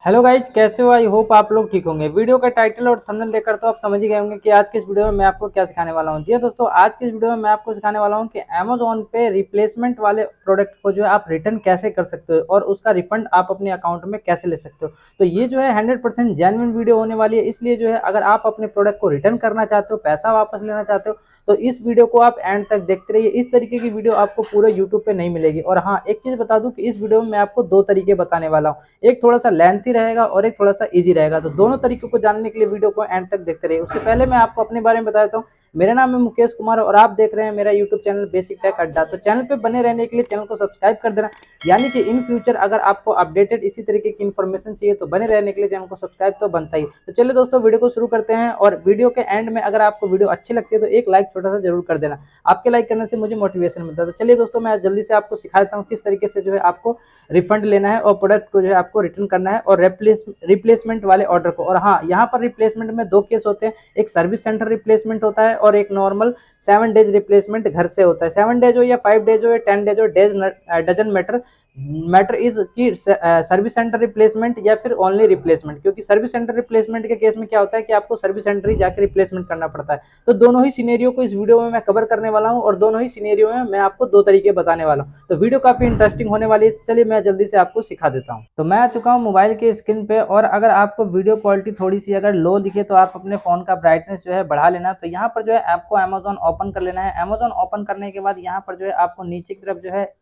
Hello guys, कैसे हो? I hope आप लोग ठीक होंगे। वीडियो का टाइटल और थंबनेल देखकर तो आप समझ ही गए होंगे कि आज के इस वीडियो में मैं आपको क्या सिखाने वाला हूं। जी हाँ दोस्तों, आज के इस वीडियो में मैं आपको सिखाने वाला हूं कि अमेजोन पे रिप्लेसमेंट वाले प्रोडक्ट को जो है आप रिटर्न कैसे कर सकते हो और उसका रिफंड आप अपने अकाउंट में कैसे ले सकते हो। तो ये जो है 100% जेन्युइन वीडियो होने वाली है। इसलिए जो है अगर आप अपने प्रोडक्ट को रिटर्न करना चाहते हो, पैसा वापस लेना चाहते हो, तो इस वीडियो को आप एंड तक देखते रहिए। इस तरीके की वीडियो आपको पूरे यूट्यूब पे नहीं मिलेगी। और हाँ, एक चीज बता दूं कि इस वीडियो में मैं आपको दो तरीके बताने वाला हूँ। एक थोड़ा सा लेंथी रहेगा और एक थोड़ा सा इजी रहेगा। तो दोनों तरीकों को जानने के लिए वीडियो को एंड तक देखते रहिए। उससे पहले मैं आपको अपने बारे में बता देता हूँ। मेरा नाम है मुकेश कुमार और आप देख रहे हैं मेरा यूट्यूब चैनल बेसिक टेक अड्डा। तो चैनल पे बने रहने के लिए चैनल को सब्सक्राइब कर देना, यानी कि इन फ्यूचर अगर आपको अपडेटेड इसी तरीके की इन्फॉर्मेशन चाहिए तो बने रहने के लिए चैनल को सब्सक्राइब तो बनता ही। तो चलिए दोस्तों, वीडियो को शुरू करते हैं। और वीडियो के एंड में अगर आपको वीडियो अच्छी लगती है तो एक लाइक छोटा सा जरूर कर देना। आपके लाइक करने से मुझे मोटिवेशन मिलता है। तो चलिए दोस्तों, मैं जल्दी से आपको सिखा देता हूँ किस तरीके से जो है आपको रिफंड लेना है और प्रोडक्ट को जो है आपको रिटर्न करना है और रिप्लेसमेंट वाले ऑर्डर को। और हाँ, यहाँ पर रिप्लेसमेंट में दो केस होते हैं। एक सर्विस सेंटर रिप्लेसमेंट होता है और एक नॉर्मल 7 डेज रिप्लेसमेंट घर से होता है। 7 डेज हो या 5 डेज हो या 10 डेज हो, days doesn't matter. Matter is की सर्विस सेंटर रिप्लेसमेंट या फिर ओनली रिप्लेसमेंट। क्योंकि सर्विस सेंटर रिप्लेसमेंट के केस में क्या होता है कि आपको सर्विस सेंटर ही जाकर रिप्लेसमेंट करना पड़ता है। तो दोनों ही सिनेरियो को इस वीडियो में मैं कवर करने वाला हूं और दोनों ही सिनेरियो में मैं आपको दो तरीके बताने वाला हूं। तो वीडियो काफी इंटरेस्टिंग होने वाली है। चलिए मैं जल्दी से आपको सिखा देता हूं। तो मैं आ चुका हूं मोबाइल के स्क्रीन पे। और अगर आपको वीडियो क्वालिटी थोड़ी सी अगर लो दिखे तो आप अपने फोन का ब्राइटनेस जो है बढ़ा लेना। तो यहाँ पर जो है आपको अमेजोन ओपन कर लेना है। अमेजोन ओपन करने के बाद यहाँ पर जो है आपको नीचे की तरफ जो है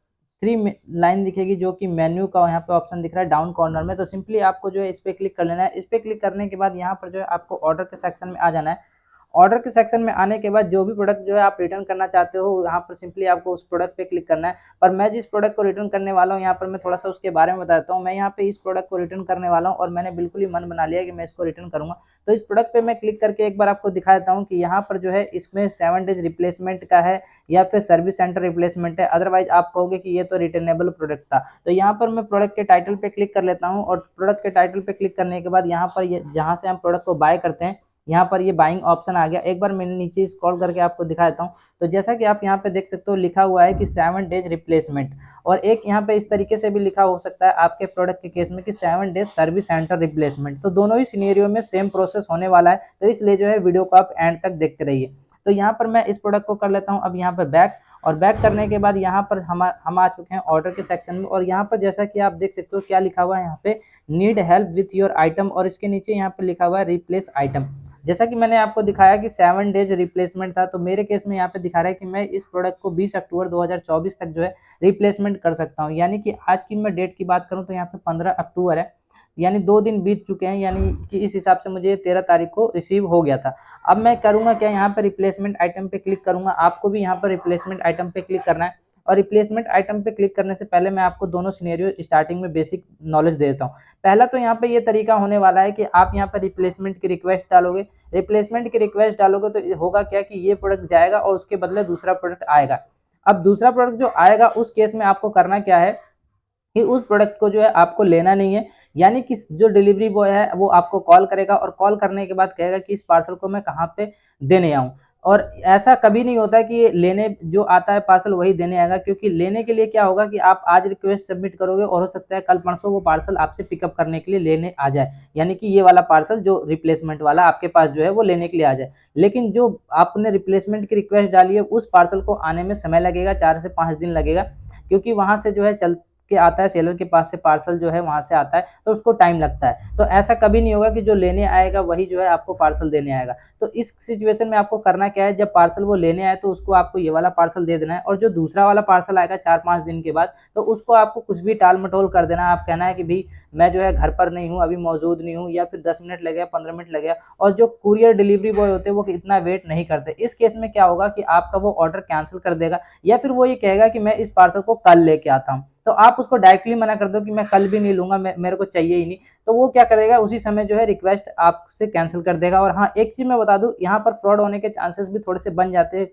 थ्री लाइन दिखेगी, जो कि मेन्यू का यहाँ पे ऑप्शन दिख रहा है डाउन कॉर्नर में। तो सिंपली आपको जो है इस पे क्लिक कर लेना है। इस पे क्लिक करने के बाद यहाँ पर जो है आपको ऑर्डर के सेक्शन में आ जाना है। ऑर्डर के सेक्शन में आने के बाद जो भी प्रोडक्ट जो है आप रिटर्न करना चाहते हो, यहाँ पर सिंपली आपको उस प्रोडक्ट पे क्लिक करना है। पर मैं जिस प्रोडक्ट को रिटर्न करने वाला हूँ यहाँ पर मैं थोड़ा सा उसके बारे में बताता हूँ। मैं यहाँ पे इस प्रोडक्ट को रिटर्न करने वाला हूँ और मैंने बिल्कुल ही मन बना लिया कि मैं इसको रिटर्न करूंगा। तो इस प्रोडक्ट पे मैं क्लिक करके एक बार आपको दिखा देता हूँ कि यहाँ पर जो है इसमें 7 डेज रिप्लेसमेंट का है या फिर सर्विस सेंटर रिप्लेसमेंट है। अदरवाइज आप कहोगे कि ये तो रिटर्नेबल प्रोडक्ट था। तो यहाँ पर मैं प्रोडक्ट के टाइटल पे क्लिक कर लेता हूँ और प्रोडक्ट के टाइटल पे क्लिक करने के बाद यहाँ पर जहाँ से हम प्रोडक्ट को बाय करते हैं, यहाँ पर ये बाइंग ऑप्शन आ गया। एक बार मैंने नीचे स्क्रॉल करके आपको दिखा देता हूँ। तो जैसा कि आप यहाँ पे देख सकते हो लिखा हुआ है कि 7 डेज रिप्लेसमेंट। और एक यहाँ पे इस तरीके से भी लिखा हो सकता है आपके प्रोडक्ट के केस में कि 7 डेज सर्विस सेंटर रिप्लेसमेंट। तो दोनों ही सिनेरियो में सेम प्रोसेस होने वाला है। तो इसलिए जो है वीडियो को आप एंड तक देखते रहिए। तो यहाँ पर मैं इस प्रोडक्ट को कर लेता हूँ अब यहाँ पर बैक। और बैक करने के बाद यहाँ पर हम आ चुके हैं ऑर्डर के सेक्शन में। और यहाँ पर जैसा कि आप देख सकते हो क्या लिखा हुआ है यहाँ पे, need help with your item. और इसके नीचे यहाँ पे लिखा हुआ है रिप्लेस आइटम। जैसा कि मैंने आपको दिखाया कि 7 डेज रिप्लेसमेंट था, तो मेरे केस में यहाँ पे दिखा रहा है कि मैं इस प्रोडक्ट को 20 अक्टूबर 2024 तक जो है रिप्लेसमेंट कर सकता हूँ। यानी कि आज की मैं डेट की बात करूँ तो यहाँ पे 15 अक्टूबर है, यानी 2 दिन बीत चुके हैं। यानी कि इस हिसाब से मुझे 13 तारीख को रिसीव हो गया था। अब मैं करूँगा क्या, यहाँ पर रिप्लेसमेंट आइटम पे क्लिक करूँगा। आपको भी यहाँ पर रिप्लेसमेंट आइटम पे क्लिक करना है। और रिप्लेसमेंट आइटम पे क्लिक करने से पहले मैं आपको दोनों सिनेरियो स्टार्टिंग में बेसिक नॉलेज दे देता हूँ। पहला तो यहाँ पे ये तरीका होने वाला है कि आप यहाँ पर रिप्लेसमेंट की रिक्वेस्ट डालोगे। रिप्लेसमेंट की रिक्वेस्ट डालोगे तो होगा क्या कि ये प्रोडक्ट जाएगा और उसके बदले दूसरा प्रोडक्ट आएगा। अब दूसरा प्रोडक्ट जो आएगा उस केस में आपको करना क्या है कि उस प्रोडक्ट को जो है आपको लेना नहीं है। यानी कि जो डिलीवरी बॉय है वो आपको कॉल करेगा और कॉल करने के बाद कहेगा कि इस पार्सल को मैं कहाँ पे देने आऊँ। और ऐसा कभी नहीं होता कि लेने जो आता है पार्सल वही देने आएगा। क्योंकि लेने के लिए क्या होगा कि आप आज रिक्वेस्ट सबमिट करोगे और हो सकता है कल परसों वो पार्सल आपसे पिकअप करने के लिए लेने आ जाए। यानी कि ये वाला पार्सल जो रिप्लेसमेंट वाला आपके पास जो है वो लेने के लिए आ जाए। लेकिन जो आपने रिप्लेसमेंट की रिक्वेस्ट डाली है उस पार्सल को आने में समय लगेगा, 4 से 5 दिन लगेगा। क्योंकि वहां से जो है चल के आता है, सेलर के पास से पार्सल जो है वहां से आता है, तो उसको टाइम लगता है। तो ऐसा कभी नहीं होगा कि जो लेने आएगा वही जो है आपको पार्सल देने आएगा। तो इस सिचुएशन में आपको करना क्या है, जब पार्सल वो लेने आए तो उसको आपको ये वाला पार्सल दे देना है। और जो दूसरा वाला पार्सल आएगा 4-5 दिन के बाद, तो उसको आपको कुछ भी टाल मटोल कर देना है। आप कहना है कि भाई मैं जो है घर पर नहीं हूँ, अभी मौजूद नहीं हूँ, या फिर 10 मिनट लगेगा, 15 मिनट लगेगा। और जो कुरियर डिलीवरी बॉय होते हैं वो इतना वेट नहीं करते। इस केस में क्या होगा कि आपका वो ऑर्डर कैंसिल कर देगा, या फिर वो ये कहेगा कि मैं इस पार्सल को कल लेके आता हूँ। तो आप उसको डायरेक्टली मना कर दो कि मैं कल भी नहीं लूंगा, मेरे को चाहिए ही नहीं। तो वो क्या करेगा, उसी समय जो है रिक्वेस्ट आपसे कैंसिल कर देगा। और हाँ, एक चीज मैं बता दूं, यहाँ पर फ्रॉड होने के चांसेस भी थोड़े से बन जाते हैं।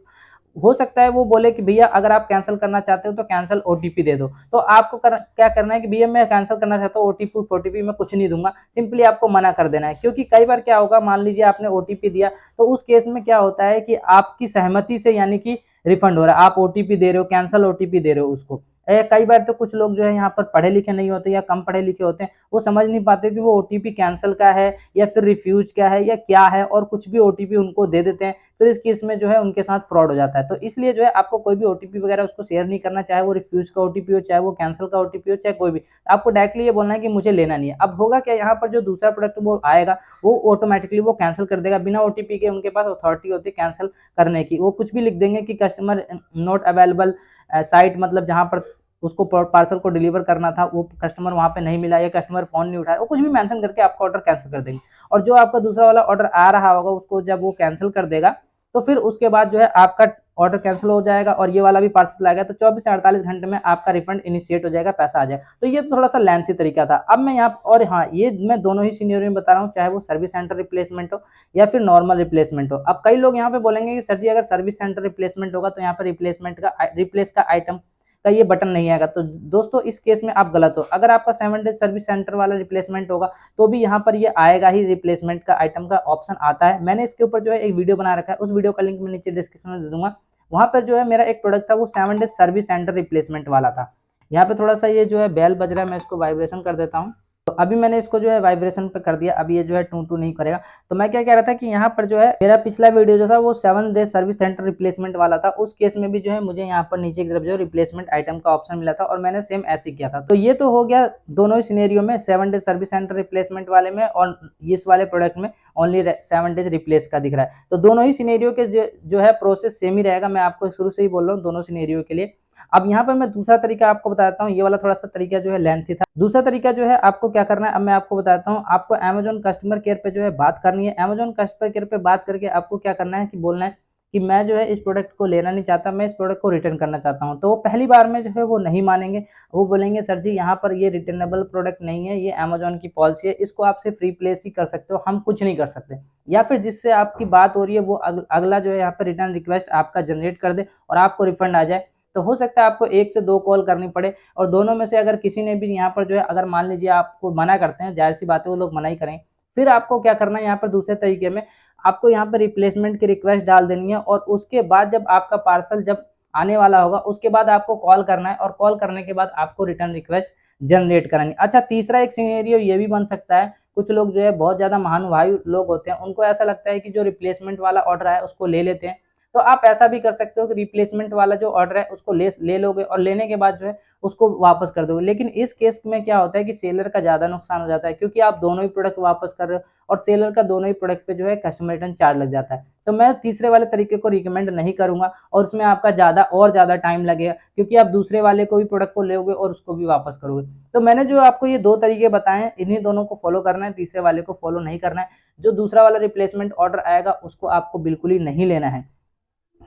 हो सकता है वो बोले कि भैया अगर आप कैंसिल करना चाहते हो तो कैंसिल ओटीपी दे दो। तो आपको क्या करना है कि भैया मैं कैंसिल करना चाहता हूँ, ओटीपी मैं कुछ नहीं दूंगा, सिंपली आपको मना कर देना है। क्योंकि कई बार क्या होगा, मान लीजिए आपने ओटीपी दिया, तो उस केस में क्या होता है कि आपकी सहमति से यानी कि रिफंड हो रहा है, आप ओटीपी दे रहे हो, कैंसिल ओटीपी दे रहे हो उसको। कई बार तो कुछ लोग जो है यहाँ पर पढ़े लिखे नहीं होते या कम पढ़े लिखे होते हैं, वो समझ नहीं पाते कि वो ओटीपी कैंसिल का है या फिर रिफ्यूज का है या क्या है, और कुछ भी ओटीपी उनको दे देते हैं। फिर इस केस में जो है उनके साथ फ्रॉड हो जाता है। तो इसलिए जो है आपको कोई भी ओटीपी वगैरह उसको शेयर नहीं करना, चाहे वो रिफ्यूज का ओटीपी हो, चाहे वो कैंसिल का ओटीपी हो, चाहे कोई भी। आपको डायरेक्टली ये बोलना है कि मुझे लेना नहीं है। अब होगा क्या, यहाँ पर जो दूसरा प्रोडक्ट वो आएगा वो ऑटोमेटिकली वो कैंसिल कर देगा बिना ओटीपी के। उनके पास अथॉरिटी होती है कैंसिल करने की। वो कुछ भी लिख देंगे कि कस्टमर नॉट अवेलेबल साइट, मतलब जहाँ पर उसको पार्सल को डिलीवर करना था वो कस्टमर वहाँ पे नहीं मिला या कस्टमर फोन नहीं उठाया, वो कुछ भी मेंशन करके आपका ऑर्डर कैंसिल कर देंगे। और जो आपका दूसरा वाला ऑर्डर आ रहा होगा उसको जब वो कैंसिल कर देगा तो फिर उसके बाद जो है आपका ऑर्डर कैंसिल हो जाएगा और ये वाला भी पार्सल आएगा। तो 24 से 48 घंटे में आपका रिफंड इनिशिएट हो जाएगा, पैसा आ जाएगा। तो ये तो थोड़ा सा लेंथी तरीका था। अब मैं यहाँ और हाँ, ये मैं दोनों ही सिनेरियो में बता रहा हूँ, चाहे वो सर्विस सेंटर रिप्लेसमेंट हो या फिर नॉर्मल रिप्लेसमेंट हो। अब कई लोग यहाँ पे बोलेंगे कि सर जी अगर सर्विस सेंटर रिप्लेसमेंट होगा तो यहाँ पर रिप्लेस का आइटम का ये बटन नहीं आएगा। तो दोस्तों इस केस में आप गलत हो। अगर आपका 7 डेज सर्विस सेंटर वाला रिप्लेसमेंट होगा तो भी यहाँ पर ये आएगा ही, रिप्लेसमेंट का आइटम का ऑप्शन आता है। मैंने इसके ऊपर जो है एक वीडियो बना रखा है, उस वीडियो का लिंक मैं नीचे डिस्क्रिप्शन में दे दूंगा। वहां पर जो है मेरा एक प्रोडक्ट था वो 7 डेज सर्विस सेंटर रिप्लेसमेंट वाला था। यहाँ पे थोड़ा सा ये जो है बेल बज रहा है, मैं इसको वाइब्रेशन कर देता हूँ। तो अभी मैंने इसको जो है वाइब्रेशन पे कर दिया, अभी ये जो है टू टू नहीं करेगा। तो मैं क्या कह रहा था कि यहाँ पर जो है मेरा पिछला वीडियो जो था वो 7 डेज सर्विस सेंटर रिप्लेसमेंट वाला था। उस केस में भी जो है मुझे यहाँ पर नीचे की तरफ जो रिप्लेसमेंट आइटम का ऑप्शन मिला था और मैंने सेम ऐसे किया था। तो ये तो हो गया दोनों ही सिनेरियो में, 7 डेज सर्विस सेंटर रिप्लेसमेंट वाले में और इस वाले प्रोडक्ट में ओनली 7 डेज रिप्लेस का दिख रहा है। तो दोनों ही सिनेरियो के जो है प्रोसेस सेम ही रहेगा। मैं आपको शुरू से ही बोल रहा हूँ दोनों सिनेरियो के लिए। अब यहाँ पर मैं दूसरा तरीका आपको बताता हूँ। ये वाला थोड़ा सा तरीका जो है लेंथी था। दूसरा तरीका जो है आपको क्या करना है, अब मैं आपको बताता हूँ। आपको अमेजोन कस्टमर केयर पे जो है बात करनी है। अमेजोन कस्टमर केयर पे बात करके आपको क्या करना है कि बोलना है कि मैं जो है इस प्रोडक्ट को लेना नहीं चाहता, मैं इस प्रोडक्ट को रिटर्न करना चाहता हूँ। तो वो पहली बार में जो है वो नहीं मानेंगे। वो बोलेंगे सर जी यहाँ पर ये रिटर्नेबल प्रोडक्ट नहीं है, ये अमेजोन की पॉलिसी है, इसको आप सिर्फ रिप्लेस ही कर सकते हो, हम कुछ नहीं कर सकते। या फिर जिससे आपकी बात हो रही है वो अगला जो है यहाँ पर रिटर्न रिक्वेस्ट आपका जनरेट कर दे और आपको रिफंड आ जाए। तो हो सकता है आपको 1 से 2 कॉल करनी पड़े और दोनों में से अगर किसी ने भी यहाँ पर जो है, अगर मान लीजिए आपको मना करते हैं, जाहिर सी बात है वो लोग मना ही करेंगे। फिर आपको क्या करना है, यहाँ पर दूसरे तरीके में आपको यहाँ पर रिप्लेसमेंट की रिक्वेस्ट डाल देनी है और उसके बाद जब आपका पार्सल जब आने वाला होगा उसके बाद आपको कॉल करना है और कॉल करने के बाद आपको रिटर्न रिक्वेस्ट जनरेट करानी। अच्छा, तीसरा एक सिनेरियो ये भी बन सकता है, कुछ लोग जो है बहुत ज़्यादा महानुभावी लोग होते हैं, उनको ऐसा लगता है कि जो रिप्लेसमेंट वाला ऑर्डर है उसको ले लेते हैं। तो आप ऐसा भी कर सकते हो कि रिप्लेसमेंट वाला जो ऑर्डर है उसको ले लोगे और लेने के बाद जो है उसको वापस कर दोगे। लेकिन इस केस में क्या होता है कि सेलर का ज़्यादा नुकसान हो जाता है, क्योंकि आप दोनों ही प्रोडक्ट वापस कर रहे हो और सेलर का दोनों ही प्रोडक्ट पे जो है कस्टमर रिटर्न चार्ज लग जाता है। तो मैं तीसरे वाले तरीके को रिकमेंड नहीं करूंगा और उसमें आपका ज़्यादा टाइम लगेगा, क्योंकि आप दूसरे वाले को भी प्रोडक्ट को लोगे और उसको भी वापस करोगे। तो मैंने जो आपको ये 2 तरीके बताए हैं, इन्हीं दोनों को फॉलो करना है, तीसरे वाले को फॉलो नहीं करना है। जो दूसरा वाला रिप्लेसमेंट ऑर्डर आएगा उसको आपको बिल्कुल ही नहीं लेना है।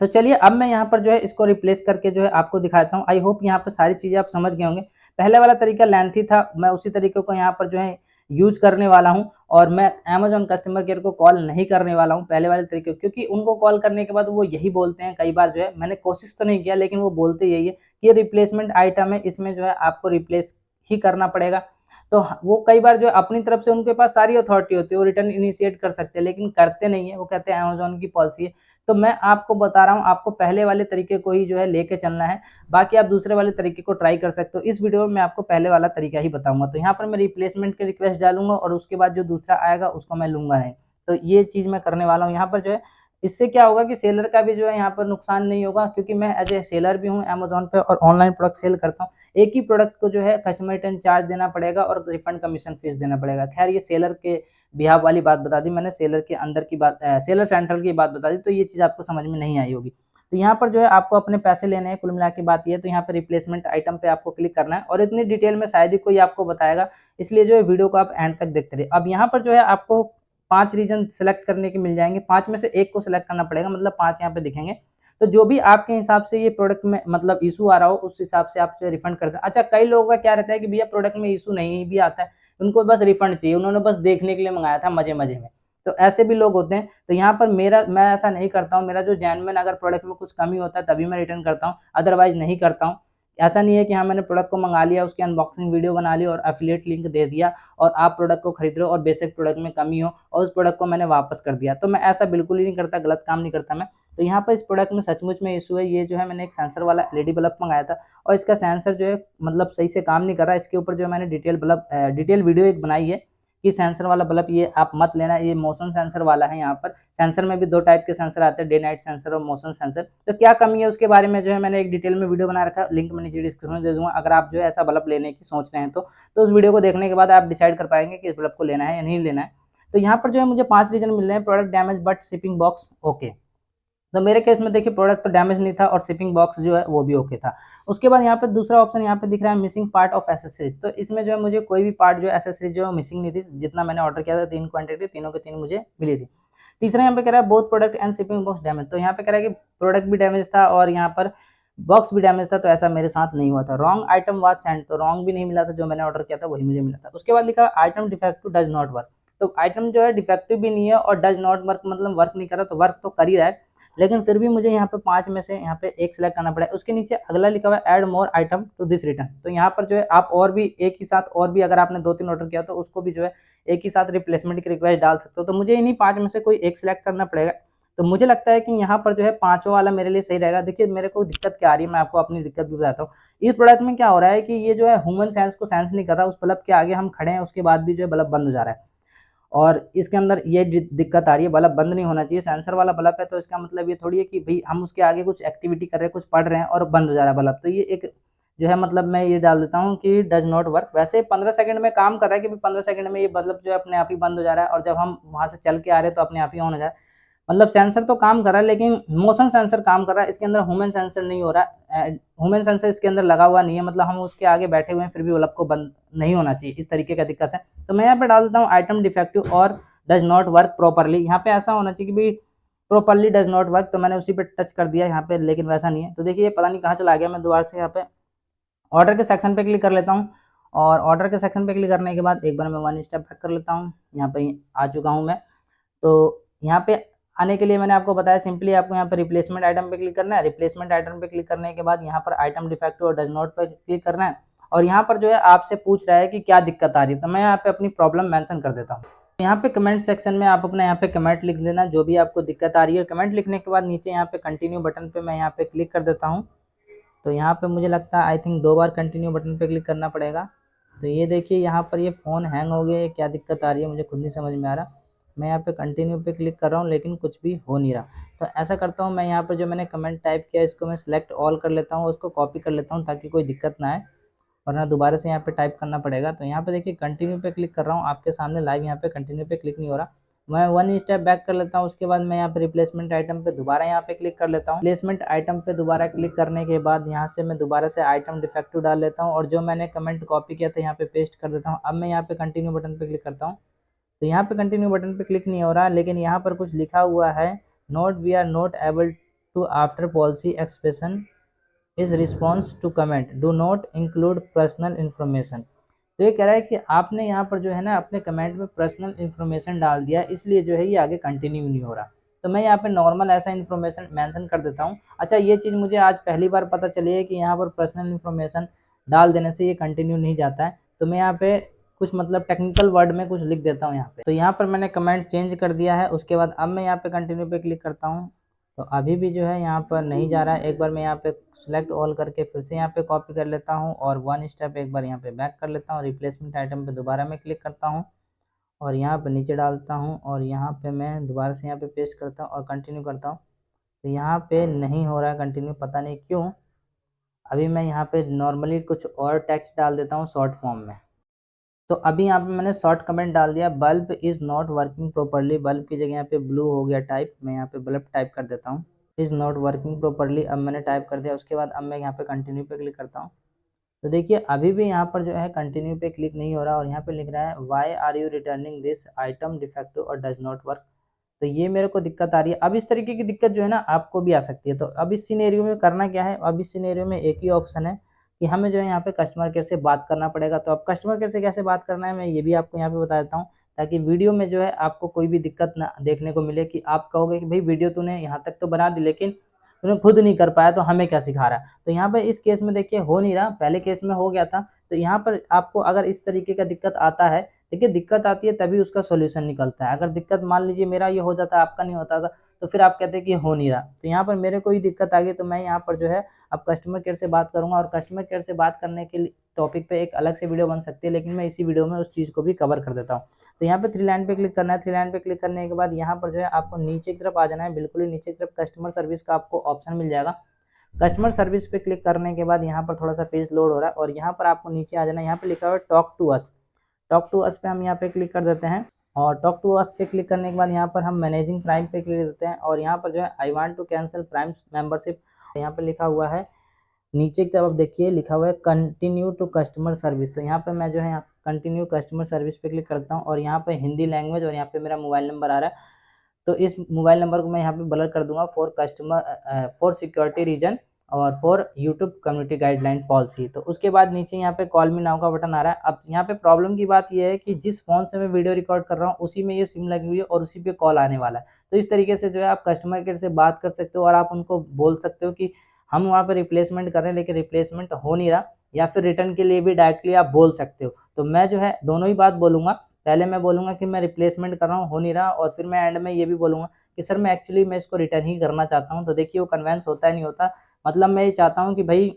तो चलिए अब मैं यहाँ पर जो है इसको रिप्लेस करके जो है आपको दिखाता हूँ। आई होप यहाँ पर सारी चीज़ें आप समझ गए होंगे। पहले वाला तरीका लेंथी था, मैं उसी तरीके को यहाँ पर जो है यूज करने वाला हूँ और मैं अमेजोन कस्टमर केयर को कॉल नहीं करने वाला हूँ पहले वाले तरीके, क्योंकि उनको कॉल करने के बाद वो यही बोलते हैं कई बार जो है, मैंने कोशिश तो नहीं किया लेकिन वो बोलते यही है कि ये रिप्लेसमेंट आइटम है, इसमें जो है आपको रिप्लेस ही करना पड़ेगा। तो वो कई बार जो है अपनी तरफ से उनके पास सारी अथॉरिटी होती है, वो रिटर्न इनिशिएट कर सकते हैं लेकिन करते नहीं है। वो कहते हैं अमेजोन की पॉलिसी है। तो मैं आपको बता रहा हूँ, आपको पहले वाले तरीके को ही जो है लेके चलना है, बाकी आप दूसरे वाले तरीके को ट्राई कर सकते हो। इस वीडियो में मैं आपको पहले वाला तरीका ही बताऊंगा। तो यहाँ पर मैं रिप्लेसमेंट की रिक्वेस्ट डालूंगा और उसके बाद जो दूसरा आएगा उसको मैं लूंगा नहीं। तो ये चीज़ मैं करने वाला हूँ यहाँ पर जो है। इससे क्या होगा कि सेलर का भी जो है यहाँ पर नुकसान नहीं होगा, क्योंकि मैं एज ए सेलर भी हूँ अमेजोन पे और ऑनलाइन प्रोडक्ट सेल करता हूँ। एक ही प्रोडक्ट को जो है कस्टमर रिटर्न चार्ज देना पड़ेगा और रिफंड कमीशन फीस देना पड़ेगा। खैर ये सेलर के बिहाफ वाली बात बता दी मैंने, सेलर के अंदर की बात, सेलर सेंट्रल की बात बता दी, तो ये चीज़ आपको समझ में नहीं आई होगी। तो यहाँ पर जो है आपको अपने पैसे लेने हैं, कुल मिला के बात ये है। तो यहाँ पर रिप्लेसमेंट आइटम पे आपको क्लिक करना है और इतनी डिटेल में शायद ही कोई आपको बताएगा, इसलिए जो है वीडियो को आप एंड तक देखते रहिए। अब यहाँ पर जो है आपको 5 रीजन सेलेक्ट करने के मिल जाएंगे, 5 में से एक को सिलेक्ट करना पड़ेगा, मतलब 5 यहाँ पे दिखेंगे। तो जो भी आपके हिसाब से ये प्रोडक्ट में मतलब इशू आ रहा हो उस हिसाब से आप जो रिफंड कर दें। अच्छा, कई लोगों का क्या रहता है कि भैया प्रोडक्ट में इशू नहीं भी आता है, उनको बस रिफंड चाहिए, उन्होंने बस देखने के लिए मंगाया था मजे मजे में। तो ऐसे भी लोग होते हैं। तो यहाँ पर मैं ऐसा नहीं करता हूँ। मेरा जो जेन्युइन अगर प्रोडक्ट में कुछ कमी होता है तभी मैं रिटर्न करता हूँ, अदरवाइज नहीं करता हूँ। ऐसा नहीं है कि हाँ मैंने प्रोडक्ट को मंगा लिया, उसकी अनबॉक्सिंग वीडियो बना ली और एफिलिएट लिंक दे दिया और आप प्रोडक्ट को खरीद रहे हो और बेसिक प्रोडक्ट में कमी हो और उस प्रोडक्ट को मैंने वापस कर दिया। तो मैं ऐसा बिल्कुल ही नहीं करता, गलत काम नहीं करता मैं। तो यहाँ पर इस प्रोडक्ट में सचमुच में इशू है। ये जो है मैंने एक सेंसर वाला एलईडी बल्ब मंगाया था और इसका सेंसर जो है मतलब सही से काम नहीं कर रहा। इसके ऊपर जो मैंने डिटेल वीडियो एक बनाई है कि सेंसर वाला बल्ब ये आप मत लेना, ये मोशन सेंसर वाला है। यहाँ पर सेंसर में भी 2 टाइप के सेंसर आते हैं, डे नाइट सेंसर और मोशन सेंसर। तो क्या कमी है उसके बारे में जो है मैंने एक डिटेल में वीडियो बना रखा है, लिंक मैं नीचे डिस्क्रिप्शन में दे दूंगा। अगर आप जो है ऐसा बल्ब लेने की सोच रहे हैं तो उस वीडियो को देखने के बाद आप डिसाइड कर पाएंगे कि इस बल्ब को लेना है या नहीं लेना है। तो यहाँ पर जो है मुझे 5 रीजन मिल रहे हैं। Product damage but shipping box okay. तो मेरे केस में देखिए प्रोडक्ट तो डैमेज नहीं था और शिपिंग बॉक्स जो है वो भी ओके था। उसके बाद यहाँ पे दूसरा ऑप्शन यहाँ पे दिख रहा है मिसिंग पार्ट ऑफ एसेसरीज। तो इसमें जो है मुझे कोई भी पार्ट जो एसेसरीज जो है मिसिंग नहीं थी। जितना मैंने ऑर्डर किया था 3 क्वांटिटी, तीनों के 3 मुझे मिली थी। तीसरा यहाँ पे कह रहा है both product and shipping box damage. तो यहाँ पे कह रहा है कि प्रोडक्ट भी डैमेज था और यहाँ पर बॉक्स भी डैमेज था। तो ऐसा मेरे साथ नहीं हुआ था। रॉन्ग आइटम वाज सेंड, तो रॉन्ग भी नहीं मिला था, जो मैंने ऑर्डर किया था वही मुझे मिला था। उसके बाद लिखा item defective does not work. तो आइटम जो है डिफेक्टिव भी नहीं है और डज नॉट वर्क मतलब वर्क नहीं कर रहा। तो वर्क तो कर ही रहा है, लेकिन फिर भी मुझे यहाँ पे 5 में से यहाँ पे एक सिलेक्ट करना पड़ा है। उसके नीचे अगला लिखा हुआ है add more item to this return. तो यहाँ पर जो है आप और भी एक ही साथ और भी अगर आपने 2-3 ऑर्डर किया तो उसको भी जो है एक ही साथ रिप्लेसमेंट की रिक्वेस्ट डाल सकते हो। तो मुझे इन्हीं 5 में से कोई एक सिलेक्ट करना पड़ेगा। तो मुझे लगता है कि यहाँ पर जो है 5वां वाला मेरे लिए सही रहेगा। देखिए मेरे को दिक्कत क्या आ रही है, मैं आपको अपनी दिक्कत भी बताता हूँ। इस प्रोडक्ट में क्या हो रहा है कि ये जो है ह्यूमन सेंस को सेंस नहीं कर रहा। उस बल्ब के आगे हम खड़े हैं, उसके बाद भी जो है बल्ब बंद हो जा रहा है और इसके अंदर ये दिक्कत आ रही है। बल्ब बंद नहीं होना चाहिए, सेंसर वाला बल्ब है। तो इसका मतलब ये थोड़ी है कि भाई हम उसके आगे कुछ एक्टिविटी कर रहे हैं, कुछ पढ़ रहे हैं और बंद हो जा रहा है बल्ब। तो ये एक जो है मतलब मैं ये डाल देता हूँ कि डज नॉट वर्क। वैसे 15 सेकंड में काम कर रहा है कि 15 सेकंड में ये बल्ब जो है अपने आप ही बंद हो जा रहा है और जब हम वहाँ से चल के आ रहे हैं तो अपने आप ही ऑन हो जा रहा है। मतलब सेंसर तो काम कर रहा है लेकिन मोशन सेंसर काम कर रहा है। इसके अंदर ह्यूमन सेंसर नहीं हो रहा है, ह्यूमन सेंसर इसके अंदर लगा हुआ नहीं है। मतलब हम उसके आगे बैठे हुए हैं फिर भी बल्ब को बंद नहीं होना चाहिए, इस तरीके का दिक्कत है। तो मैं यहाँ पे डाल देता हूँ आइटम डिफेक्टिव और डज नॉट वर्क प्रॉपरली। यहाँ पे ऐसा होना चाहिए कि भाई प्रॉपरली डज नॉट वर्क। तो मैंने उसी पे टच कर दिया यहाँ पे, लेकिन वैसा नहीं है। तो देखिए पता नहीं कहाँ चला गया। मैं दोबारा से यहाँ पे ऑर्डर के सेक्शन पे क्लिक कर लेता हूँ और ऑर्डर के सेक्शन पे क्लिक करने के बाद एक बार मैं 1 स्टेप बैक कर लेता हूँ। यहाँ पे आ चुका हूँ मैं। तो यहाँ पे आने के लिए मैंने आपको बताया सिंपली आपको यहाँ पे रिप्लेसमेंट आइटम पे क्लिक करना है। रिप्लेसमेंट आइटम पे क्लिक करने के बाद यहाँ पर आइटम डिफेक्टिव और डज नॉट पे क्लिक करना है और यहाँ पर जो है आपसे पूछ रहा है कि क्या दिक्कत आ रही है। तो मैं यहाँ पे अपनी प्रॉब्लम मेंशन कर देता हूँ। यहाँ पे कमेंट सेक्शन में आप अपना यहाँ पे कमेंट लिख देना जो भी आपको दिक्कत आ रही है। कमेंट लिखने के बाद नीचे यहाँ पे कंटिन्यू बटन पे मैं यहाँ पे क्लिक कर देता हूँ। तो यहाँ पे मुझे लगता है I think 2 bar continue button पे क्लिक करना पड़ेगा। तो ये देखिए यहाँ पर ये फ़ोन हैंग हो गया है, क्या दिक्कत आ रही है मुझे खुद नहीं समझ में आ रहा। मैं यहाँ पे कंटिन्यू पे क्लिक कर रहा हूँ लेकिन कुछ भी हो नहीं रहा। तो ऐसा करता हूँ, मैं यहाँ पर जो मैंने कमेंट टाइप किया इसको मैं सिलेक्ट ऑल कर लेता हूँ, उसको कॉपी कर लेता हूँ ताकि कोई दिक्कत ना आए, वरना दोबारा से यहाँ पे टाइप करना पड़ेगा। तो यहाँ पे देखिए कंटिन्यू पे क्लिक कर रहा हूँ, आपके सामने लाइव यहाँ पे कंटिन्यू पे क्लिक नहीं हो रहा। मैं 1 स्टेप बैक कर लेता हूँ। उसके बाद मैं यहाँ पे रिप्लेसमेंट आइटम पे दोबारा यहाँ पे क्लिक कर लेता हूँ। रिप्लेसमेंट आइटम पे दोबारा क्लिक करने के बाद यहाँ से मैं दोबारा से आइटम डिफेक्टिव डाल लेता हूँ और जो मैंने कमेंट कॉपी किया था यहाँ पे पेस्ट कर देता हूँ। अब मैं यहाँ पे कंटिन्यू बटन पे क्लिक करता हूँ। तो यहाँ पे कंटिन्यू बटन पे क्लिक नहीं हो रहा, लेकिन यहाँ पर कुछ लिखा हुआ है note we are not able to after policy expression is response to comment do not include personal information. तो ये कह रहा है कि आपने यहाँ पर जो है ना अपने कमेंट में पर्सनल इन्फॉर्मेशन डाल दिया, इसलिए जो है ये आगे कंटिन्यू नहीं हो रहा। तो मैं यहाँ पे नॉर्मल ऐसा इन्फॉर्मेशन मेंशन कर देता हूँ। अच्छा ये चीज़ मुझे आज पहली बार पता चली है कि यहाँ पर पर्सनल इन्फॉर्मेशन डाल देने से ये कंटिन्यू नहीं जाता है। तो मैं यहाँ पे कुछ मतलब टेक्निकल वर्ड में कुछ लिख देता हूँ यहाँ पे। तो यहाँ पर मैंने कमेंट चेंज कर दिया है। उसके बाद अब मैं यहाँ पे कंटिन्यू पे क्लिक करता हूँ। तो अभी भी जो है यहाँ पर नहीं जा रहा है। एक बार मैं यहाँ पे सिलेक्ट ऑल करके फिर से यहाँ पे कॉपी कर लेता हूँ और 1 स्टेप एक बार यहाँ पे बैक कर लेता हूँ। रिप्लेसमेंट आइटम पे दोबारा मैं क्लिक करता हूँ और यहाँ पे नीचे डालता हूँ और यहाँ पे मैं दोबारा से यहाँ पे पेस्ट करता हूँ और कंटिन्यू करता हूँ। तो यहाँ पे नहीं हो रहा है कंटिन्यू, पता नहीं क्यों। अभी मैं यहाँ पे नॉर्मली कुछ और टेक्स्ट डाल देता हूँ शॉर्ट फॉर्म में। तो अभी यहाँ पे मैंने शॉर्ट कमेंट डाल दिया, bulb is not working properly. Bulb की जगह यहाँ पे ब्लू हो गया टाइप, मैं यहाँ पे बल्ब टाइप कर देता हूँ। इज़ नॉट वर्किंग प्रॉपरली, अब मैंने टाइप कर दिया। उसके बाद अब मैं यहाँ पे कंटिन्यू पे क्लिक करता हूँ। तो देखिए अभी भी यहाँ पर जो है कंटिन्यू पे क्लिक नहीं हो रहा और यहाँ पे लिख रहा है why are you returning this item defective और डज नॉट वर्क। तो ये मेरे को दिक्कत आ रही है। अब इस तरीके की दिक्कत जो है ना आपको भी आ सकती है। तो अब इस सिनेरियो में करना क्या है, अब इस सिनेरियो में एक ही ऑप्शन है कि हमें जो है यहाँ पे कस्टमर केयर से बात करना पड़ेगा। तो अब कस्टमर केयर से कैसे बात करना है मैं ये भी आपको यहाँ पे बता देता हूँ, ताकि वीडियो में जो है आपको कोई भी दिक्कत ना देखने को मिले कि आप कहोगे कि भाई वीडियो तूने यहाँ तक तो बना दी लेकिन तूने खुद नहीं कर पाया तो हमें क्या सिखा रहा है। तो यहाँ पे इस केस में देखिए हो नहीं रहा, पहले केस में हो गया था। तो यहाँ पर आपको अगर इस तरीके का दिक्कत आता है, देखिए दिक्कत आती है तभी उसका सॉल्यूशन निकलता है। अगर दिक्कत मान लीजिए मेरा ये हो जाता, आपका नहीं होता था, तो फिर आप कहते हैं कि हो नहीं रहा। तो यहाँ पर मेरे को ही दिक्कत आ गई, तो मैं यहाँ पर जो है अब कस्टमर केयर से बात करूँगा, और कस्टमर केयर से बात करने के लिए टॉपिक पे एक अलग से वीडियो बन सकती है, लेकिन मैं इसी वीडियो में उस चीज़ को भी कवर कर देता हूँ। तो यहाँ पे 3 लाइन पे क्लिक करना है। 3 लाइन पे क्लिक करने के बाद यहाँ पर जो है आपको नीचे की तरफ आ जाना है, बिल्कुल ही नीचे की तरफ कस्टमर सर्विस का आपको ऑप्शन मिल जाएगा। कस्टमर सर्विस पे क्लिक करने के बाद यहाँ पर थोड़ा सा पेज लोड हो रहा है, और यहाँ पर आपको नीचे आ जाना है। यहाँ पे लिखा हुआ है talk to us. Talk to us पे हम यहाँ पे क्लिक कर देते हैं, और टॉक टू अस पे क्लिक करने के बाद यहाँ पर हम मैनेजिंग प्राइम पे क्लिक देते हैं, और यहाँ पर जो है I want to cancel prime membership, यहाँ पे लिखा हुआ है नीचे की तरफ देखिए लिखा हुआ है कंटिन्यू टू कस्टमर सर्विस। तो यहाँ पे मैं जो है कंटिन्यू कस्टमर सर्विस पे क्लिक करता हूँ, और यहाँ पे हिंदी लैंग्वेज, और यहाँ पे मेरा मोबाइल नंबर आ रहा है। तो इस मोबाइल नंबर को मैं यहाँ पे ब्लर कर दूंगा for customer for security reason और for YouTube community guideline policy. तो उसके बाद नीचे यहाँ पे कॉल मी नाउ का बटन आ रहा है। अब यहाँ पे प्रॉब्लम की बात यह है कि जिस फोन से मैं वीडियो रिकॉर्ड कर रहा हूँ उसी में ये सिम लगी हुई है और उसी पे कॉल आने वाला है। तो इस तरीके से जो है आप कस्टमर केयर से बात कर सकते हो, और आप उनको बोल सकते हो कि हम वहाँ पे रिप्लेसमेंट कर रहे हैं लेकिन रिप्लेसमेंट हो नहीं रहा, या फिर रिटर्न के लिए भी डायरेक्टली आप बोल सकते हो। तो मैं जो है दोनों ही बात बोलूँगा। पहले मैं बोलूँगा कि मैं रिप्लेसमेंट कर रहा हूँ, हो नहीं रहा, और फिर मैं एंड में ये भी बोलूँगा कि सर मैं एक्चुअली मैं इसको रिटर्न ही करना चाहता हूँ। तो देखिए वो कन्वेंस होता है नहीं होता, मतलब मैं ये चाहता हूँ कि भाई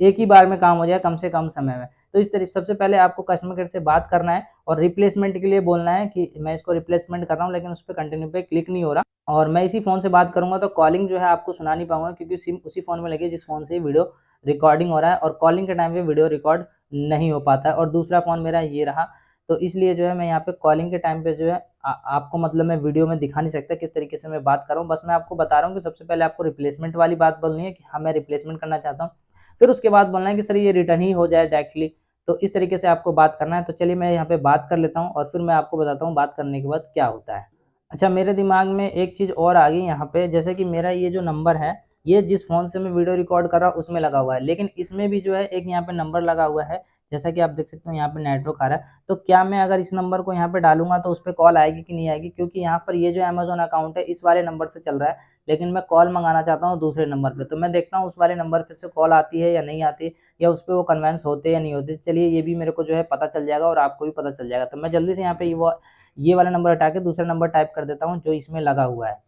एक ही बार में काम हो जाए कम से कम समय में। तो इस तरीके सबसे पहले आपको कस्टमर केयर से बात करना है और रिप्लेसमेंट के लिए बोलना है कि मैं इसको रिप्लेसमेंट कर रहा हूँ, लेकिन उस पर कंटिन्यू पे क्लिक नहीं हो रहा, और मैं इसी फ़ोन से बात करूँगा तो कॉलिंग जो है आपको सुना नहीं पाऊँगा, क्योंकि सिम उसी फ़ोन में लगी है जिस फ़ोन से वीडियो रिकॉर्डिंग हो रहा है, और कॉलिंग के टाइम पे वीडियो रिकॉर्ड नहीं हो पाता है। और दूसरा फ़ोन मेरा ये रहा, तो इसलिए जो है मैं यहाँ पे कॉलिंग के टाइम पे जो है आपको मतलब मैं वीडियो में दिखा नहीं सकता किस तरीके से मैं बात कर रहा हूँ। बस मैं आपको बता रहा हूँ कि सबसे पहले आपको रिप्लेसमेंट वाली बात बोलनी है कि हाँ मैं रिप्लेसमेंट करना चाहता हूँ, फिर उसके बाद बोलना है कि सर ये रिटर्न ही हो जाए डायरेक्टली। तो इस तरीके से आपको बात करना है। तो चलिए मैं यहाँ पे बात कर लेता हूँ, और फिर मैं आपको बताता हूँ बात करने के बाद क्या होता है। अच्छा, मेरे दिमाग में एक चीज़ और आ गई यहाँ पे, जैसे कि मेरा ये जो नंबर है, ये जिस फ़ोन से मैं वीडियो रिकॉर्ड कर रहा हूँ उसमें लगा हुआ है, लेकिन इसमें भी जो है एक यहाँ पे नंबर लगा हुआ है, जैसा कि आप देख सकते हो यहाँ पे नेटवर्क आ रहा है। तो क्या मैं अगर इस नंबर को यहाँ पे डालूँगा तो उस पे कॉल आएगी कि नहीं आएगी? क्योंकि यहाँ पर ये जो अमेज़न अकाउंट है इस वाले नंबर से चल रहा है, लेकिन मैं कॉल मंगाना चाहता हूँ दूसरे नंबर पे। तो मैं देखता हूँ उस वाले नंबर पे से कॉल आती है या नहीं आती, या उस पे वो कन्वेंस होते या नहीं होते। चलिए ये भी मेरे को जो है पता चल जाएगा, और आपको भी पता चल जाएगा। तो मैं जल्दी से यहाँ पे ये वाला नंबर हटा के दूसरा नंबर टाइप कर देता हूँ जो इसमें लगा हुआ है।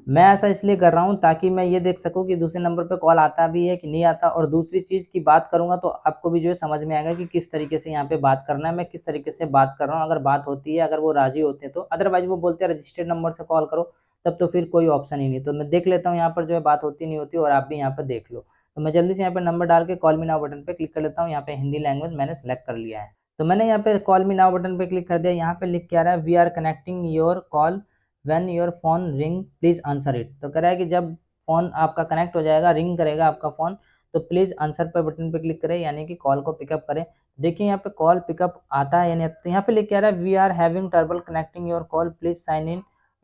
मैं ऐसा इसलिए कर रहा हूँ ताकि मैं ये देख सकूँ कि दूसरे नंबर पे कॉल आता भी है कि नहीं आता, और दूसरी चीज़ की बात करूँगा तो आपको भी जो है समझ में आएगा कि किस तरीके से यहाँ पे बात करना है, मैं किस तरीके से बात कर रहा हूँ। अगर बात होती है, अगर वो राज़ी होते हैं तो, अदरवाइज़ वो बोलते हैं रजिस्टर्ड नंबर से कॉल करो, तब तो फिर कोई ऑप्शन ही नहीं। तो मैं देख लेता हूँ यहाँ पर जो है बात होती नहीं होती, और आप भी यहाँ पर देख लो। तो मैं जल्दी से यहाँ पे नंबर डाल के कॉल मी नाउ बटन पे क्लिक कर लेता हूँ। यहाँ पे हिंदी लैंग्वेज मैंने सेलेक्ट कर लिया है। तो मैंने यहाँ पे कॉल मी नाउ बटन पे क्लिक कर दिया। यहाँ पे लिख के आ रहा है we are connecting your call when your phone ring please answer it. तो कह रहा है कि जब फोन आपका कनेक्ट हो जाएगा, रिंग करेगा आपका फोन, तो प्लीज आंसर पर बटन पे क्लिक करें, यानी कि कॉल को पिकअप करें। देखिए यहाँ पे कॉल पिकअप आता है या नहीं। तो यहाँ पे लिख के आ रहा है we are having trouble connecting your call, please sign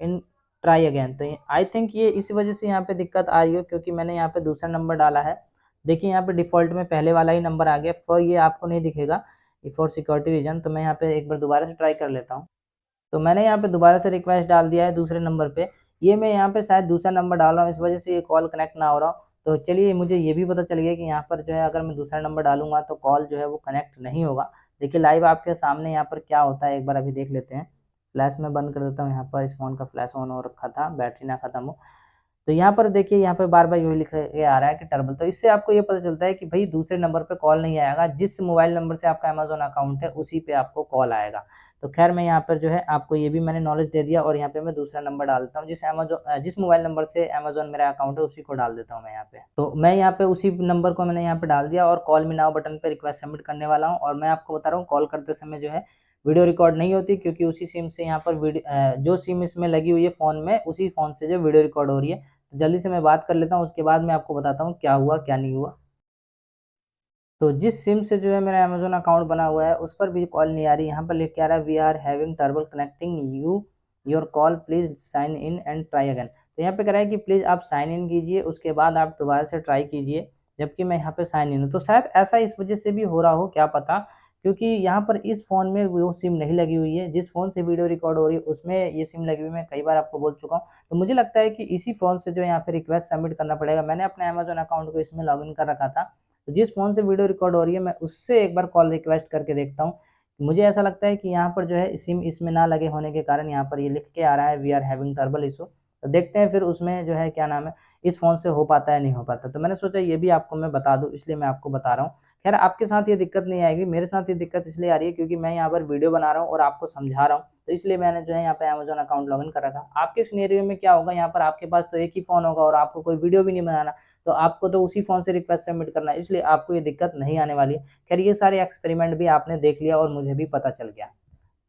in try again. तो आई थिंक ये इस वजह से यहाँ पे दिक्कत आ रही है, क्योंकि मैंने यहाँ पे दूसरा नंबर डाला है। देखिए यहाँ पे डिफॉल्ट में पहले वाला ही नंबर आ गया, पर ये आपको नहीं दिखेगा फॉर सिक्योरिटी रीजन। तो मैं यहाँ पे एक बार दोबारा से ट्राई कर लेता हूँ। तो मैंने यहाँ पे दोबारा से रिक्वेस्ट डाल दिया है दूसरे नंबर पे। ये मैं यहाँ पे शायद दूसरा नंबर डाल रहा हूँ, इस वजह से ये कॉल कनेक्ट ना हो रहा हो। तो चलिए मुझे ये भी पता चल गया कि यहाँ पर जो है अगर मैं दूसरा नंबर डालूंगा तो कॉल जो है वो कनेक्ट नहीं होगा। देखिए लाइव आपके सामने यहाँ पर क्या होता है, एक बार अभी देख लेते हैं। फ्लैश में बंद कर देता हूँ, यहाँ पर इस फ़ोन का फ्लैश ऑन हो रखा था, बैटरी ना खत्म हो। तो यहाँ पर देखिए यहाँ पे बार बार यही लिख के आ रहा है कि टर्बल। तो इससे आपको ये पता चलता है कि भाई दूसरे नंबर पे कॉल नहीं आएगा, जिस मोबाइल नंबर से आपका अमेजोन अकाउंट है उसी पे आपको कॉल आएगा। तो खैर मैं यहाँ पर जो है आपको ये भी मैंने नॉलेज दे दिया, और यहाँ पे मैं दूसरा नंबर डालता हूँ जिस मोबाइल नंबर से अमेजोन मेरा अकाउंट है उसी को डाल देता हूँ मैं यहाँ पे। तो मैं यहाँ पे उसी नंबर को मैंने यहाँ पे डाल दिया, और कॉल मी नाउ बटन पे रिक्वेस्ट सबमिट करने वाला हूँ। और मैं आपको बता रहा हूँ कॉल करते समय जो है वीडियो रिकॉर्ड नहीं होती, क्योंकि उसी सिम से यहाँ पर जो सिम इसमें लगी हुई है फ़ोन में, उसी फ़ोन से जो वीडियो रिकॉर्ड हो रही है। तो जल्दी से मैं बात कर लेता हूँ, उसके बाद मैं आपको बताता हूँ क्या हुआ क्या नहीं हुआ। तो जिस सिम से जो है मेरा अमेज़न अकाउंट बना हुआ है उस पर भी कॉल नहीं आ रही। यहाँ पर लिख के आ रहा है we are having trouble connecting your call, please sign in and try again. तो यहाँ पे कह रहा है कि प्लीज़ आप साइन इन कीजिए, उसके बाद आप दोबारा से ट्राई कीजिए, जबकि मैं यहाँ पे साइन इन हूँ। तो शायद ऐसा इस वजह से भी हो रहा हो, क्या पता, क्योंकि यहाँ पर इस फ़ोन में वो सिम नहीं लगी हुई है, जिस फ़ोन से वीडियो रिकॉर्ड हो रही है उसमें ये सिम लगी हुई है, मैं कई बार आपको बोल चुका हूँ। तो मुझे लगता है कि इसी फ़ोन से जो है यहाँ पे रिक्वेस्ट सबमिट करना पड़ेगा। मैंने अपने अमेज़न अकाउंट को इसमें लॉगिन कर रखा था, तो जिस फ़ोन से वीडियो रिकॉर्ड हो रही है मैं उससे एक बार कॉल रिक्वेस्ट करके देखता हूँ। मुझे ऐसा लगता है कि यहाँ पर जो है सिम इसमें ना लगे होने के कारण यहाँ पर ये लिख के आ रहा है we are having trouble issue. तो देखते हैं फिर उसमें जो है क्या नाम है, इस फ़ोन से हो पाता है नहीं हो पाता। तो मैंने सोचा ये भी आपको मैं बता दूँ, इसलिए मैं आपको बता रहा हूँ। खैर आपके साथ ये दिक्कत नहीं आएगी, मेरे साथ ये दिक्कत इसलिए आ रही है क्योंकि मैं यहाँ पर वीडियो बना रहा हूँ और आपको समझा रहा हूँ, तो इसलिए मैंने जो है यहाँ पे अमेज़न अकाउंट लॉगिन कर रखा। आपके सिनेरियो में क्या होगा, यहाँ पर आपके पास तो एक ही फ़ोन होगा और आपको कोई वीडियो भी नहीं बनाना, तो आपको तो उसी फ़ोन से रिक्वेस्ट सबमिट करना है, इसलिए आपको ये दिक्कत नहीं आने वाली है। खैर ये सारे एक्सपेरिमेंट भी आपने देख लिया और मुझे भी पता चल गया।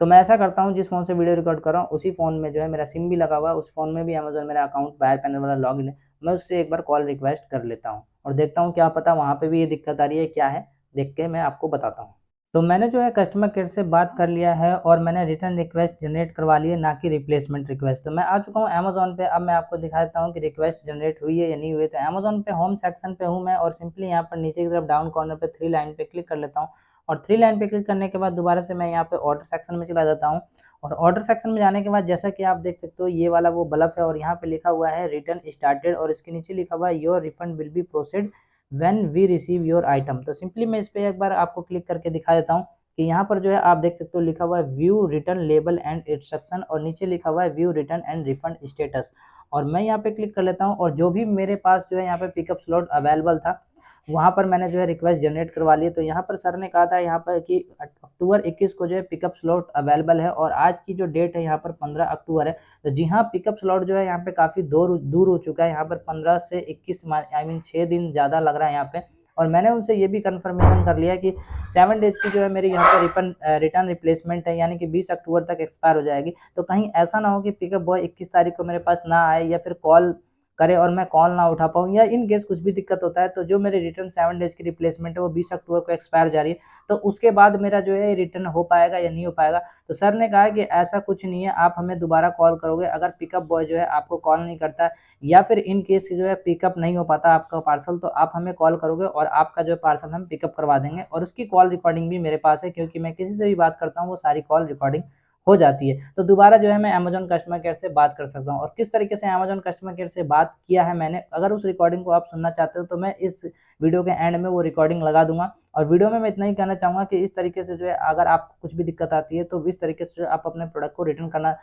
तो मैं ऐसा करता हूँ, जिस फ़ोन से वीडियो रिकॉर्ड कर रहा हूँ उसी फ़ोन में जो है मेरा सिम भी लगा हुआ है, उस फ़ोन में भी अमेज़न मेरा अकाउंट बायर पैनल वाला लॉगिन है, मैं उससे एक बार कॉल रिक्वेस्ट कर लेता हूँ और देखता हूँ क्या पता वहाँ पे भी ये दिक्कत आ रही है, क्या है, देख के मैं आपको बताता हूँ। तो मैंने जो है कस्टमर केयर से बात कर लिया है और मैंने रिटर्न रिक्वेस्ट जनरेट करवा ली है, ना कि रिप्लेसमेंट रिक्वेस्ट। तो मैं आ चुका हूँ अमेज़न पे। अब मैं आपको दिखा देता हूँ कि रिक्वेस्ट जनरेट हुई है या नहीं हुई है। तो अमेज़न पे होम सेक्शन पे हूँ मैं और सिंपली यहाँ पर नीचे की तरफ डाउन कॉर्नर पे 3 लाइन पे क्लिक कर लेता हूँ और 3 लाइन पे क्लिक करने के बाद दोबारा से मैं यहाँ पे ऑर्डर सेक्शन में चला जाता हूँ और ऑर्डर सेक्शन में जाने के बाद जैसा कि आप देख सकते हो ये वाला वो बल्ब है और यहाँ पे लिखा हुआ है रिटर्न स्टार्टेड और इसके नीचे लिखा हुआ है your refund will be proceed when we receive your item. तो सिंपली मैं इस पे एक बार आपको क्लिक करके दिखा देता हूँ कि यहाँ पर जो है आप देख सकते हो लिखा हुआ है view return label and instruction और नीचे लिखा हुआ है view return and refund status. और मैं यहाँ पे क्लिक कर लेता हूँ और जो भी मेरे पास जो है यहाँ पे पिकअप स्लॉट अवेलेबल था वहाँ पर मैंने जो है रिक्वेस्ट जनरेट करवा ली। तो यहाँ पर सर ने कहा था यहाँ पर कि अक्टूबर 21 को जो है पिकअप स्लॉट अवेलेबल है और आज की जो डेट है यहाँ पर 15 अक्टूबर है। तो जी हाँ, पिकअप स्लॉट जो है यहाँ पे काफ़ी दूर हो चुका है। यहाँ पर 15 से 21 आई मीन 6 दिन ज़्यादा लग रहा है यहाँ पे। और मैंने उनसे ये भी कंफर्मेशन कर लिया कि 7 डेज़ की जो है मेरी यहाँ पर रिटर्न रिप्लेसमेंट है, यानी कि 20 अक्टूबर तक एक्सपायर हो जाएगी। तो कहीं ऐसा ना हो कि पिकअप बॉय 21 तारीख को मेरे पास ना आए या फिर कॉल करे और मैं कॉल ना उठा पाऊँ या इन केस कुछ भी दिक्कत होता है तो जो मेरी रिटर्न 7 डेज़ की रिप्लेसमेंट है वो 20 अक्टूबर को एक्सपायर जा रही है। तो उसके बाद मेरा जो है रिटर्न हो पाएगा या नहीं हो पाएगा। तो सर ने कहा कि ऐसा कुछ नहीं है, आप हमें दोबारा कॉल करोगे। अगर पिकअप बॉय जो है आपको कॉल नहीं करता या फिर इन केस जो है पिकअप नहीं हो पाता आपका पार्सल, तो आप हमें कॉल करोगे और आपका जो है पार्सल हम पिकअप करवा देंगे। और उसकी कॉल रिकॉर्डिंग भी मेरे पास है, क्योंकि मैं किसी से भी बात करता हूँ वो सारी कॉल रिकॉर्डिंग हो जाती है। तो दोबारा जो है मैं अमेज़न कस्टमर केयर से बात कर सकता हूँ और किस तरीके से अमेज़न कस्टमर केयर से बात किया है मैंने, अगर उस रिकॉर्डिंग को आप सुनना चाहते हो तो मैं इस वीडियो के एंड में वो रिकॉर्डिंग लगा दूँगा। और वीडियो में मैं इतना ही कहना चाहूँगा कि इस तरीके से जो है अगर आपको कुछ भी दिक्कत आती है तो इस तरीके से आप अपने प्रोडक्ट को रिटर्न करना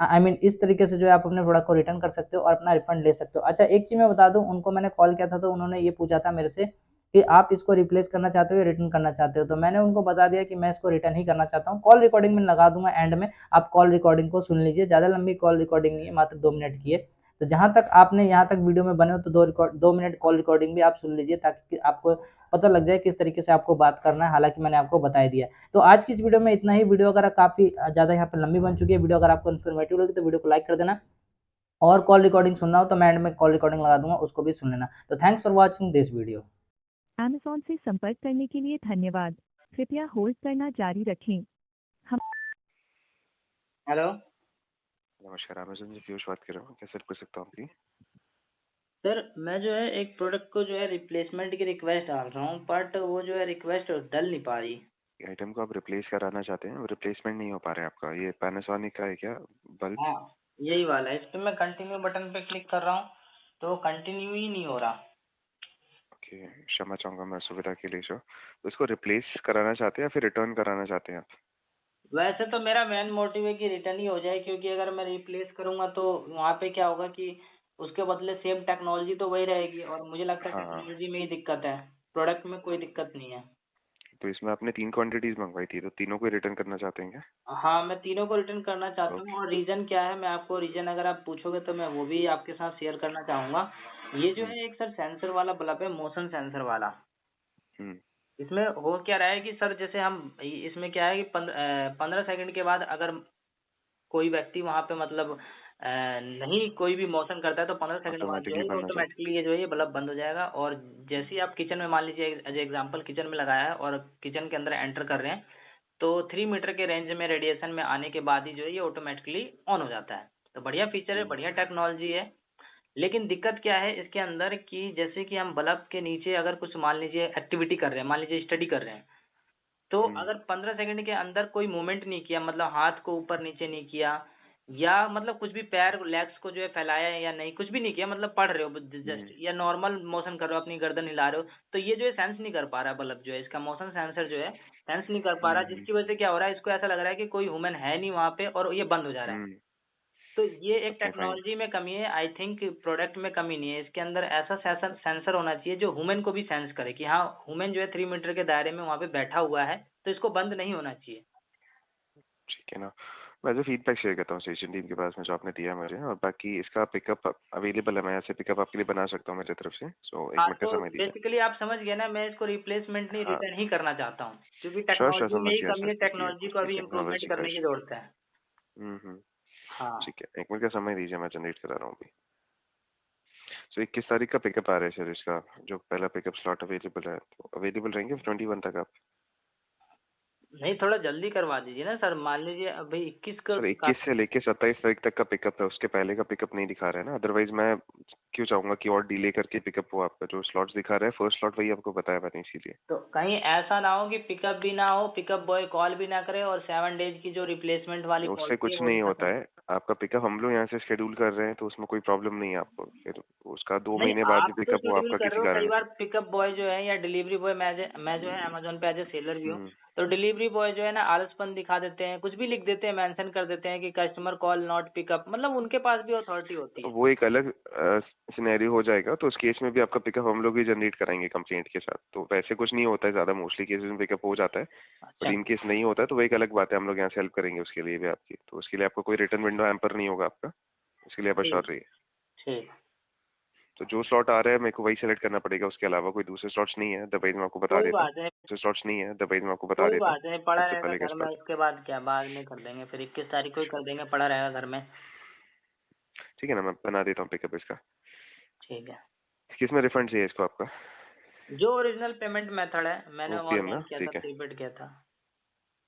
आई मीन इस तरीके से जो है आप अपने प्रोडक्ट को रिटर्न कर सकते हो और अपना रिफंड ले सकते हो। अच्छा, एक चीज़ मैं बता दूँ, उनको मैंने कॉल किया था तो उन्होंने ये पूछा था मेरे से कि आप इसको रिप्लेस करना चाहते हो या रिटर्न करना चाहते हो? तो मैंने उनको बता दिया कि मैं इसको रिटर्न ही करना चाहता हूँ। कॉल रिकॉर्डिंग में लगा दूँगा एंड में, आप कॉल रिकॉर्डिंग को सुन लीजिए। ज़्यादा लंबी कॉल रिकॉर्डिंग नहीं है, मात्र 2 मिनट की है। तो जहाँ तक आपने यहाँ तक वीडियो में बने हो तो 2 मिनट कॉल रिकॉर्डिंग भी आप सुन लीजिए, ताकि आपको पता लग जाए किस तरीके से आपको बात करना है। हालाँकि मैंने आपको बता ही दिया है। तो आज की इस वीडियो में इतना ही। वीडियो अगर काफ़ी ज़्यादा यहाँ पे लंबी बन चुकी है, वीडियो अगर आपको इन्फॉर्मेटिव लगी तो वीडियो को लाइक कर देना और कॉल रिकॉर्डिंग सुनना हो तो मैं एंड में कॉल रिकॉर्डिंग लगा दूँगा, उसको भी सुन लेना। तो thanks for watching this video. Amazon से संपर्क करने के लिए धन्यवाद। कृपया होल्ड करना जारी रखें। हम हेलो नमस्कार, अमेज़न से पीयूष बात कर रहा हूँ। कैसे हेल्प कर सकता हूँ आपकी? सर, मैं जो है एक प्रोडक्ट को जो है रिप्लेसमेंट की रिक्वेस्ट डाल रहा हूँ, बट वो जो है रिक्वेस्ट डल नहीं पा रही। आइटम को आप रिप्लेस कराना चाहते हैं, रिप्लेसमेंट नहीं हो पा रहा है आपका। ये पैनासोनिक का है क्या बल्ब? हाँ, यही वाला है। इस पे मैं कंटिन्यू बटन पे क्लिक कर रहा हूँ तो कंटिन्यू ही नहीं हो रहा। ओके, क्षमा चाहूँगा मैं असुविधा के लिए जो। तो इसको रिप्लेस कराना चाहते हैं या फिर रिटर्न कराना चाहते हैं आप? वैसे तो मेरा मेन मोटिव है कि रिटर्न ही हो जाए, क्योंकि अगर मैं रिप्लेस करूंगा तो वहाँ पे क्या होगा कि उसके बदले सेम टेक्नोलॉजी तो वही रहेगी और मुझे लगता है हाँ, टेक्नोलॉजी में ही दिक्कत है, प्रोडक्ट में कोई दिक्कत नहीं है। तो इसमें आपने 3 क्वांटिटीज़ मंगवाई थी, तो तीनों को रिटर्न करना चाहते हैं क्या? हाँ, मैं तीनों को रिटर्न करना चाहता हूँ ओके। और रीज़न क्या है, मैं आपको रीज़न अगर आप पूछोगे तो मैं वो भी आपके साथ शेयर करना चाहूँगा। ये जो हुँ, है एक सर सेंसर वाला बल्ब है, मोशन सेंसर वाला। हुँ, इसमें हो क्या रहा है कि सर जैसे हम इसमें क्या है कि 15 सेकंड के बाद अगर कोई व्यक्ति वहाँ पे मतलब नहीं कोई भी मोशन करता है तो 15 सेकंड बाद जो ऑटोमेटिकली है ये बंद हो जाता ऑटोमेटिकली ये जो है ये बल्ब बंद हो जाएगा। और जैसे ही आप किचन में मान लीजिए एज एग्जांपल किचन में लगाया है और किचन के अंदर एंटर कर रहे हैं तो 3 मीटर के रेंज में रेडिएशन में आने के बाद ही जो है ये ऑटोमेटिकली ऑन हो जाता है। तो बढ़िया फीचर है। है, बढ़िया टेक्नोलॉजी है। लेकिन दिक्कत क्या है इसके अंदर कि जैसे कि हम बल्ब के नीचे अगर कुछ मान लीजिए एक्टिविटी कर रहे हैं, मान लीजिए स्टडी कर रहे हैं, तो अगर 15 सेकंड के अंदर कोई मूवमेंट नहीं किया, मतलब हाथ को ऊपर नीचे नहीं किया, या मतलब कुछ भी पैर लेग्स को जो है फैलाया या नहीं, कुछ भी नहीं किया, मतलब पढ़ रहे हो जस्ट, या नॉर्मल मोशन कर रहे हो, अपनी गर्दन हिला रहे हो, तो ये जो है सेंस नहीं कर पा रहा बल्ब जो है, इसका मोशन सेंसर जो है सेंस नहीं कर पा रहा, जिसकी वजह से क्या हो रहा है, इसको ऐसा लग रहा है कि कोई ह्यूमन है नहीं वहां पे और ये बंद हो जा रहा है। तो ये एक ओके फाइन। टेक्नोलॉजी में कमी है, आई थिंक प्रोडक्ट में कमी नहीं है, इसके अंदर ऐसा सेंसर सेंसर होना चाहिए जो ह्यूमन को भी सेंस करे कि हाँ ह्यूमन जो है 3 मीटर के दायरे में वहां पे बैठा हुआ है, तो इसको बंद नहीं होना चाहिए। ठीक है ना, मैं जो फीडबैक शेयर करता हूँ स्टेशन टीम के पास में जो आपने दिया है मुझे, और बाकी इसका पिकअप अवेलेबल है, मैं यहाँ से पिकअप आपके लिए बना सकता हूँ मेरी तरफ से। सो एक हाँ, मिनट का तो समय दीजिए। बेसिकली आप समझ गए ना, मैं इसको रिप्लेसमेंट नहीं हाँ, रिटर्न ही करना चाहता हूँ, क्योंकि श्योर टेक्नोलॉजी में समझ ही गया कमी सर, है, क्योंकि टेक्नोलॉजी को अभी टेक्नोलॉजी इम्प्रूवमेंट का करने की इशू। जरूरत है। हम्म। हाँ, ठीक है, एक मिनट का समय दीजिए, मैं जनरेट करा रहा हूँ अभी। सो 21 तारीख का पिकअप आ रहा है सर, इसका जो पहला पिकअप स्लॉट अवेलेबल है, तो अवेलेबल रहेंगे 21 तक आप? नहीं थोड़ा जल्दी करवा दीजिए ना सर, मान लीजिए अभी 21 को सर 21 से लेके 27 तारीख तक का पिकअप है, उसके पहले का पिकअप नहीं दिखा रहा है ना, अदरवाइज मैं क्यों चाहूंगा कि और डिले करके पिकअप हो। आपका जो स्लॉट्स दिखा रहा है फर्स्ट स्लॉट वही आपको बताया मैंने, इसीलिए। तो कहीं ऐसा ना हो कि पिकअप भी ना हो, पिकअप बॉय कॉल भी ना करे, और 7 डेज की जो रिप्लेसमेंट वाली उससे पॉलिसी है कुछ वो भी नहीं होता खत्म। है, आपका पिकअप हम लोग यहाँ से शेड्यूल कर रहे हैं, तो उसमें कोई प्रॉब्लम नहीं है आपको, फिर उसका 2 नहीं महीने बाद भी आप तो पिकअप हो शेड्यूल आपका कर रहे किसी हो, कई कारण से। बार पिकअप बॉय जो है या डिलीवरी बॉय, मैं जो है अमेजोन पे एज ए सेलर भी हूँ, हम्म। तो डिलीवरी बॉय जो है ना आलसपन दिखा देते हैं, कुछ भी लिख देते हैं, मेंशन कर देते हैं कि कस्टमर कॉल नॉट पिकअप, मतलब उनके पास भी अथॉरिटी होती तो है। वो एक अलग सिनेरियो हो जाएगा, तो उस केस में भी आपका पिकअप हम लोग ही जनरेट कराएंगे कंप्लेंट के साथ। तो वैसे कुछ नहीं होता है ज़्यादा, मोस्टली केसेस में पिकअप हो जाता है, बट अच्छा इन केस नहीं होता है तो वो एक अलग बात है, हम लोग यहाँ से हेल्प करेंगे उसके लिए भी आपकी। तो उसके लिए आपको कोई रिटर्न विंडो हैम्पर नहीं होगा आपका, उसके लिए आप ठीक। अश्योर रहिए। ठीक, तो जो स्लॉट आ रहा है मेरे को वही सेलेक्ट करना पड़ेगा, उसके अलावा कोई दूसरे स्लॉट्स नहीं है, दवाई मैं आपको बता कोई देता हूँ। बात नहीं, दूसरे स्लॉट्स नहीं है, दवाई मैं आपको बता कोई देता हूँ। बात नहीं, पड़ा सबसे रहेगा पहले का घर में, स्लॉट, उसके बाद क्या बाद में कर देंगे, फिर 21 तारीख को ही कर देंगे, पड़ा रहेगा घर में। ठीक है ना, मैं बना देता हूँ पिकअप इसका। ठीक है, किस में रिफंड चाहिए इसको आपका? जो ओरिजिनल पेमेंट मेथड है, मैंने ओपीएम ऑनलाइन ना, किया था, ठीक है। प्रीपेड किया था।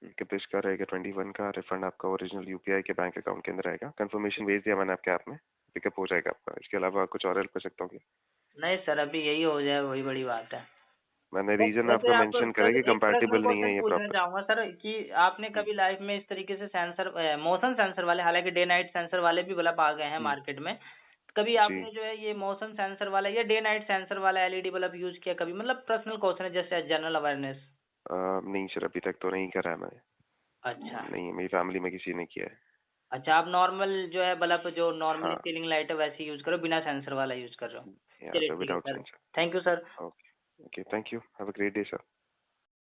पिकअप इसका रहेगा 21 का, रिफंड आपका ओरिजिनल यूपीआई के बैंक अकाउंट के अंदर आएगा। कंफर्मेशन भेज दिया मैंने आपके ऐप में, पिकअप हो जाएगा आपका। इसके अलावा कुछ और हेल्प कर सकता हूँ क्या? नहीं सर, अभी यही हो जाए वही बड़ी बात है। मैंने बस रीजन वैसे आपका आपको मेंशन करा सर कि एक पर्सनल कंपैटिबल नहीं क्वेश्चन है ये पूछना प्रॉपर। चाहूंगा सर, कि आपने कभी लाइफ में इस तरीके से सेंसर, मोशन सेंसर वाले, हालांकि डे नाइट सेंसर वाले भी बल्ब आ गए हैं मार्केट में, कभी जी। आपने जो है ये मोशन सेंसर वाला या डे नाइट सेंसर वाला एलईडी बल्ब यूज किया कभी? मतलब पर्सनल क्वेश्चन है, जस्ट एज जनरल अवेयरनेस। नहीं सर, अभी तक तो नहीं करा है मैंने। अच्छा। नहीं, मेरी फैमिली में किसी ने किया है। अच्छा, आप नॉर्मल जो है बल्ब, जो नॉर्मली हाँ। सीलिंग लाइट है वैसे यूज करो, बिना सेंसर वाला यूज कर रहे हो? या चलिए सर, ठीक है without sir, sensor. Thank you sir. Okay. Okay, thank you, have a great day sir.